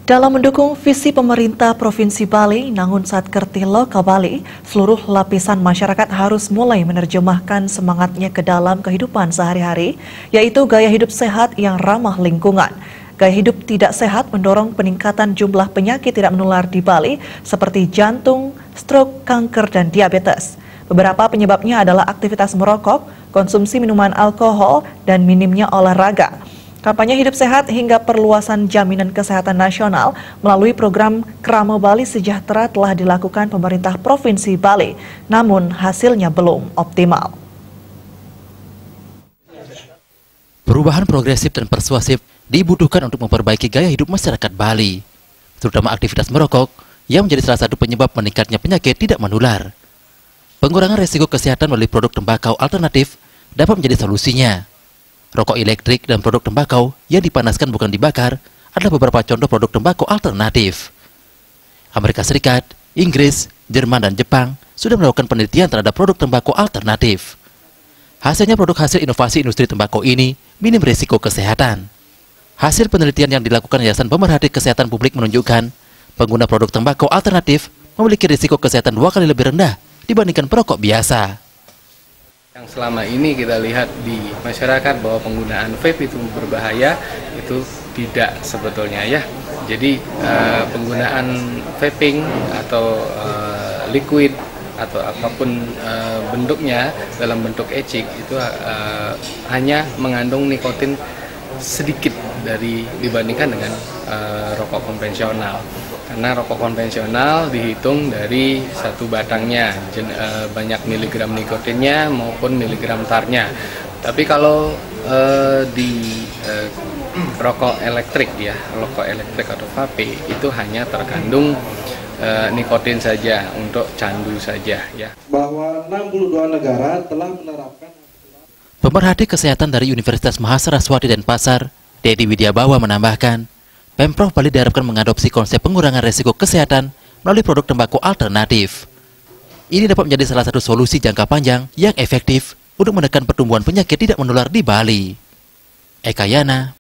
Dalam mendukung visi pemerintah Provinsi Bali, Nangun Satkerti Loka Bali, seluruh lapisan masyarakat harus mulai menerjemahkan semangatnya ke dalam kehidupan sehari-hari, yaitu gaya hidup sehat yang ramah lingkungan. Gaya hidup tidak sehat mendorong peningkatan jumlah penyakit tidak menular di Bali, seperti jantung, stroke, kanker, dan diabetes. Beberapa penyebabnya adalah aktivitas merokok, konsumsi minuman alkohol, dan minimnya olahraga. Kampanye hidup sehat hingga perluasan jaminan kesehatan nasional melalui program Krama Bali Sejahtera telah dilakukan pemerintah Provinsi Bali, namun hasilnya belum optimal. Perubahan progresif dan persuasif dibutuhkan untuk memperbaiki gaya hidup masyarakat Bali, terutama aktivitas merokok yang menjadi salah satu penyebab meningkatnya penyakit tidak menular. Pengurangan risiko kesehatan melalui produk tembakau alternatif dapat menjadi solusinya. Rokok elektrik dan produk tembakau yang dipanaskan bukan dibakar adalah beberapa contoh produk tembakau alternatif. Amerika Serikat, Inggris, Jerman, dan Jepang sudah melakukan penelitian terhadap produk tembakau alternatif. Hasilnya produk hasil inovasi industri tembakau ini minim risiko kesehatan. Hasil penelitian yang dilakukan Yayasan Pemerhati Kesehatan Publik menunjukkan pengguna produk tembakau alternatif memiliki risiko kesehatan 2 kali lebih rendah dibandingkan perokok biasa. Yang selama ini kita lihat di masyarakat bahwa penggunaan vape itu berbahaya, itu tidak sebetulnya ya. Jadi penggunaan vaping atau liquid atau apapun bentuknya dalam bentuk ecik itu hanya mengandung nikotin sedikit dibandingkan dengan rokok konvensional. Karena rokok konvensional dihitung dari satu batangnya, banyak miligram nikotinnya maupun miligram tarnya. Tapi kalau di rokok elektrik ya, rokok elektrik atau vape itu hanya terkandung nikotin saja untuk candu saja ya. Bahwa 62 negara telah menerapkan. Pemerhati kesehatan dari Universitas Mahasaraswati Denpasar, Dedi Widiabawa menambahkan, Pemprov Bali diharapkan mengadopsi konsep pengurangan risiko kesehatan melalui produk tembakau alternatif. Ini dapat menjadi salah satu solusi jangka panjang yang efektif untuk menekan pertumbuhan penyakit tidak menular di Bali. Eka Yana,